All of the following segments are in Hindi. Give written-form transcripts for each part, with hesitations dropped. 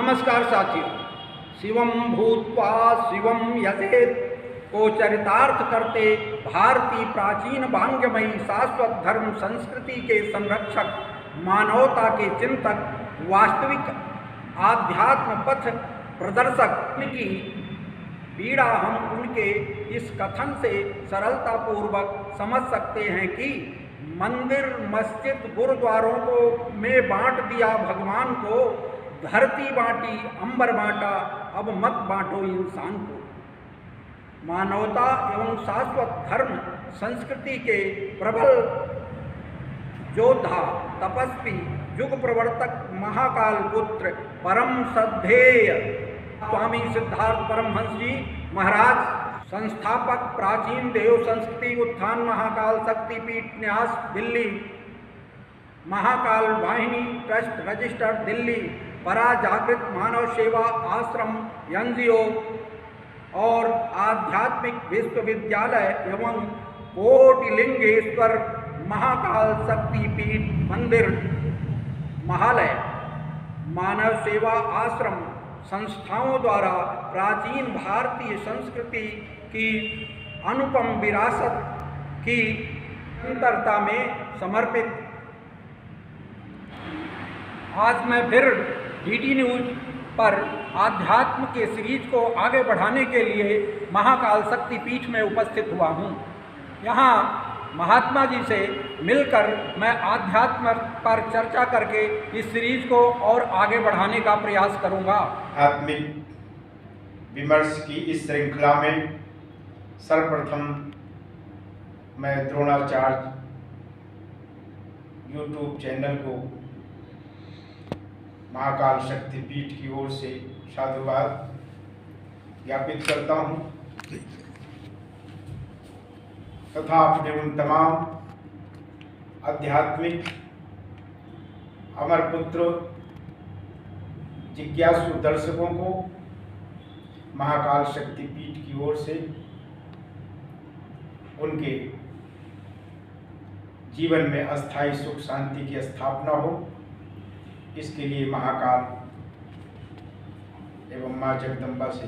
नमस्कार साथियों। शिवम भूत्वा शिवम यसेत को चरितार्थ करते भारतीय प्राचीन वांग्मयी शाश्वत धर्म संस्कृति के संरक्षक, मानवता के चिंतक, वास्तविक आध्यात्म पथ प्रदर्शक की पीड़ा हम उनके इस कथन से सरलतापूर्वक समझ सकते हैं कि मंदिर, मस्जिद, गुरुद्वारों को में बांट दिया भगवान को, धरती बांटी, अंबर बांटा, अब मत बांटो इंसान को। मानवता एवं शाश्वत धर्म संस्कृति के प्रबल योद्धा, तपस्वी, युग प्रवर्तक, महाकाल पुत्र, परम श्रद्धेय स्वामी सिद्धार्थ परमहंस जी महाराज, संस्थापक, प्राचीन देव संस्कृति उत्थान महाकाल शक्ति पीठ न्यास दिल्ली, महाकाल वाहिनी ट्रस्ट रजिस्टर दिल्ली, परा जागृत मानव सेवा आश्रम एनजीओ और आध्यात्मिक विश्वविद्यालय एवं कोटिलिंगेश्वर महाकाल शक्ति पीठ मंदिर महालय मानव सेवा आश्रम संस्थाओं द्वारा प्राचीन भारतीय संस्कृति की अनुपम विरासत की निरंतरता में समर्पित। आज मैं फिर डीडी न्यूज पर आध्यात्म के सीरीज को आगे बढ़ाने के लिए महाकाल शक्ति पीठ में उपस्थित हुआ हूँ। यहाँ महात्मा जी से मिलकर मैं आध्यात्म पर चर्चा करके इस सीरीज को और आगे बढ़ाने का प्रयास करूँगा। आध्यात्मिक विमर्श की इस श्रृंखला में सर्वप्रथम मैं द्रोणाचार्य यूट्यूब चैनल को महाकाल शक्ति पीठ की ओर से साधुवाद ज्ञापित करता हूँ तथा अपने उन तमाम आध्यात्मिक अमरपुत्र जिज्ञासु दर्शकों को महाकाल शक्ति पीठ की ओर से उनके जीवन में अस्थायी सुख शांति की स्थापना हो, इसके लिए महाकाल एवं माँ जगदम्बा से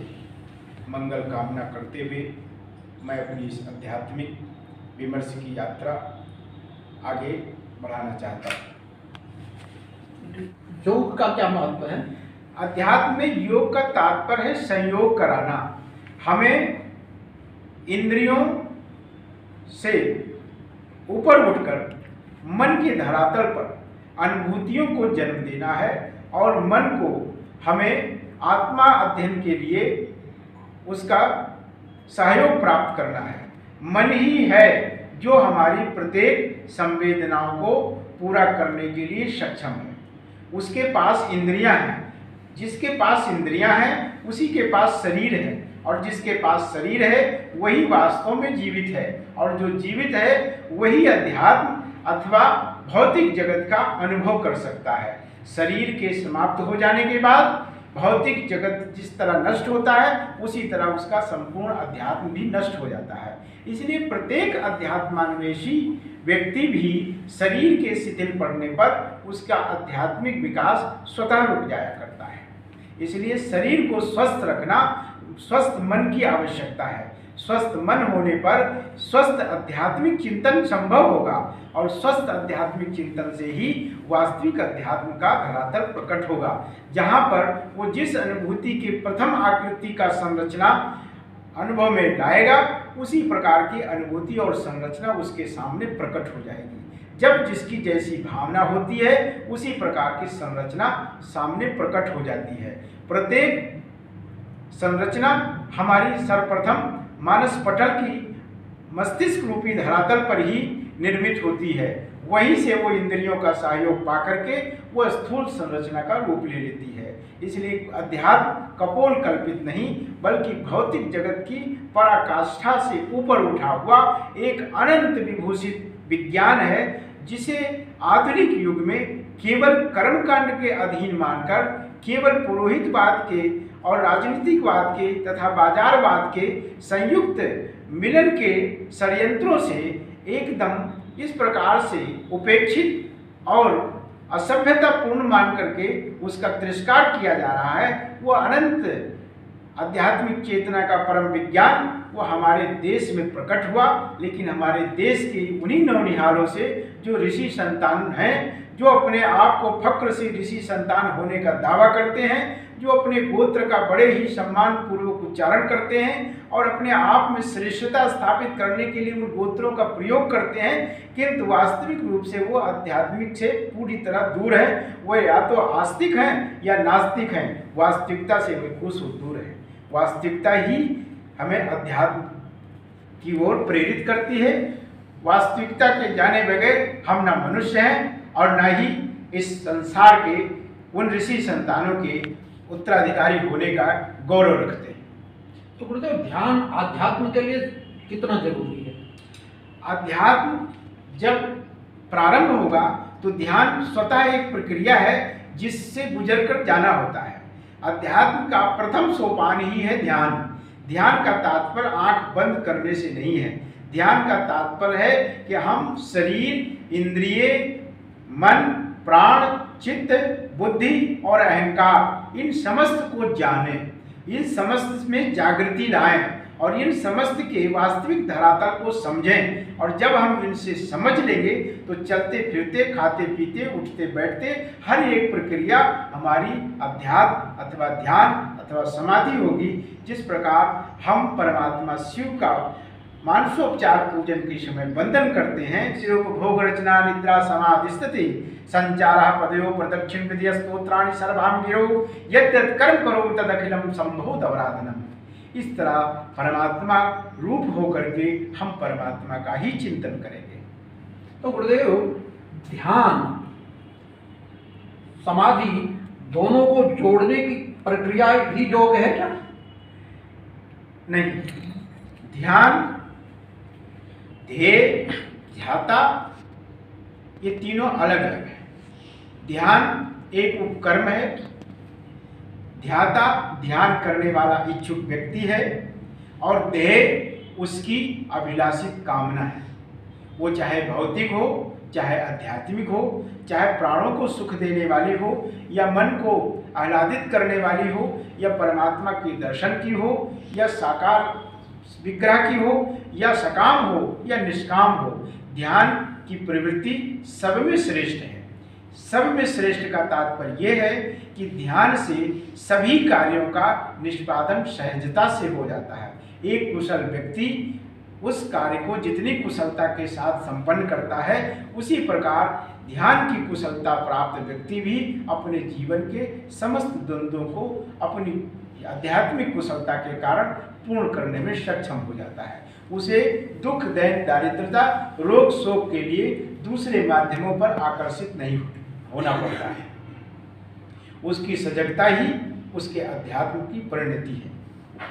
मंगल कामना करते हुए मैं अपनी इस आध्यात्मिक विमर्श की यात्रा आगे बढ़ाना चाहता हूँ। योग का क्या महत्व है? अध्यात्म में योग का तात्पर्य है संयोग कराना। हमें इंद्रियों से ऊपर उठकर मन के धरातल पर अनुभूतियों को जन्म देना है और मन को हमें आत्मा अध्ययन के लिए उसका सहयोग प्राप्त करना है। मन ही है जो हमारी प्रत्येक संवेदनाओं को पूरा करने के लिए सक्षम है। उसके पास इंद्रियां हैं, जिसके पास इंद्रियां हैं उसी के पास शरीर है, और जिसके पास शरीर है वही वास्तव में जीवित है, और जो जीवित है वही अध्यात्म अथवा भौतिक जगत का अनुभव कर सकता है। शरीर के समाप्त हो जाने के बाद भौतिक जगत जिस तरह नष्ट होता है उसी तरह उसका संपूर्ण अध्यात्म भी नष्ट हो जाता है। इसलिए प्रत्येक अध्यात्मान्वेषी व्यक्ति भी शरीर के शिथिल पड़ने पर उसका आध्यात्मिक विकास स्वतः रुक जाया करता है। इसलिए शरीर को स्वस्थ रखना, स्वस्थ मन की आवश्यकता है। स्वस्थ मन होने पर स्वस्थ आध्यात्मिक चिंतन संभव होगा, और स्वस्थ आध्यात्मिक चिंतन से ही वास्तविक अध्यात्म का धरातल प्रकट होगा, जहाँ पर वो जिस अनुभूति के प्रथम आकृति का संरचना अनुभव में लाएगा उसी प्रकार की अनुभूति और संरचना उसके सामने प्रकट हो जाएगी। जब जिसकी जैसी भावना होती है उसी प्रकार की संरचना सामने प्रकट हो जाती है। प्रत्येक संरचना हमारी सर्वप्रथम मानस पटल की मस्तिष्क रूपी धरातल पर ही निर्मित होती है। वहीं से वो इंद्रियों का सहयोग पा करके वह स्थूल संरचना का रूप ले लेती है। इसलिए अध्यात्म कपोल कल्पित नहीं बल्कि भौतिक जगत की पराकाष्ठा से ऊपर उठा हुआ एक अनंत विभूषित विज्ञान है, जिसे आधुनिक युग में केवल कर्मकांड के अधीन मानकर, केवल पुरोहितवाद के और राजनीतिकवाद के तथा बाजारवाद के संयुक्त मिलन के षड्यंत्रों से एकदम इस प्रकार से उपेक्षित और असभ्यतापूर्ण मान करके उसका तिरस्कार किया जा रहा है, वो अनंत आध्यात्मिक चेतना का परम विज्ञान वो हमारे देश में प्रकट हुआ। लेकिन हमारे देश के उन्हीं नौनिहालों से जो ऋषि संतान हैं, जो अपने आप को फक्र से ऋषि संतान होने का दावा करते हैं, जो अपने गोत्र का बड़े ही सम्मान पूर्वक उच्चारण करते हैं और अपने आप में श्रेष्ठता स्थापित करने के लिए उन गोत्रों का प्रयोग करते हैं, किंतु वास्तविक रूप से वो आध्यात्मिक से पूरी तरह दूर है। वो या तो आस्तिक हैं या नास्तिक हैं, वास्तविकता से वे कुछ दूर हैं। वास्तविकता ही हमें अध्यात्म की ओर प्रेरित करती है। वास्तविकता के जाने बगैर हम ना मनुष्य हैं और ना ही इस संसार के उन ऋषि संतानों के उत्तराधिकारी होने का गौरव रखते हैं। तो गुरुदेव, ध्यान आध्यात्म के लिए कितना जरूरी है? अध्यात्म जब प्रारंभ होगा तो ध्यान स्वतः एक प्रक्रिया है जिससे गुजरकर जाना होता है। अध्यात्म का प्रथम सोपान ही है ध्यान। ध्यान का तात्पर्य आंख बंद करने से नहीं है। ध्यान का तात्पर्य है कि हम शरीर, इंद्रिय, मन, प्राण, चित्त, बुद्धि और अहंकार इन समस्त को जानें, इन समस्त में जागृति लाएं और इन समस्त के वास्तविक धरातल को समझें। और जब हम इनसे समझ लेंगे तो चलते फिरते, खाते पीते, उठते बैठते हर एक प्रक्रिया हमारी अध्यात्म अथवा ध्यान अथवा समाधि होगी। जिस प्रकार हम परमात्मा शिव का मानसोपचार पूजन के समय वंदन करते हैं, शिरोपभोग रचना निद्रा समाधि स्थिति संचार पदयो प्रदक्षिण विधि स्तोत्राणि सर्वाम गिरो यद्यत् कर्म करो तदखिलम संभो दवराधनम। इस तरह परमात्मा रूप होकर के हम परमात्मा का ही चिंतन करेंगे। तो गुरुदेव, ध्यान समाधि दोनों को जोड़ने की प्रक्रिया ही योग है क्या? नहीं, ध्यान, ध्येय, ध्याता ये तीनों अलग अलग है। ध्यान एक उपकर्म है। ध्याता ध्यान करने वाला इच्छुक व्यक्ति है और ध्येय उसकी अभिलाषित कामना है। वो चाहे भौतिक हो, चाहे आध्यात्मिक हो, चाहे प्राणों को सुख देने वाली हो या मन को आह्लादित करने वाली हो या परमात्मा के दर्शन की हो या साकार विग्रह की हो या सकाम हो या निष्काम हो। ध्यान की प्रवृत्ति सब में श्रेष्ठ है। सब में श्रेष्ठ का तात्पर्य यह है कि ध्यान से सभी कार्यों का निष्पादन सहजता से हो जाता है। एक कुशल व्यक्ति उस कार्य को जितनी कुशलता के साथ संपन्न करता है, उसी प्रकार ध्यान की कुशलता प्राप्त व्यक्ति भी अपने जीवन के समस्त द्वंद्वों को अपनी आध्यात्मिक कुशलता के कारण पूर्ण करने में सक्षम हो जाता है। उसे दुख, दैन्य, दारिद्रता, रोग, शोक के लिए दूसरे माध्यमों पर आकर्षित नहीं होना पड़ता है। उसकी सजगता ही उसके अध्यात्म की परिणति है।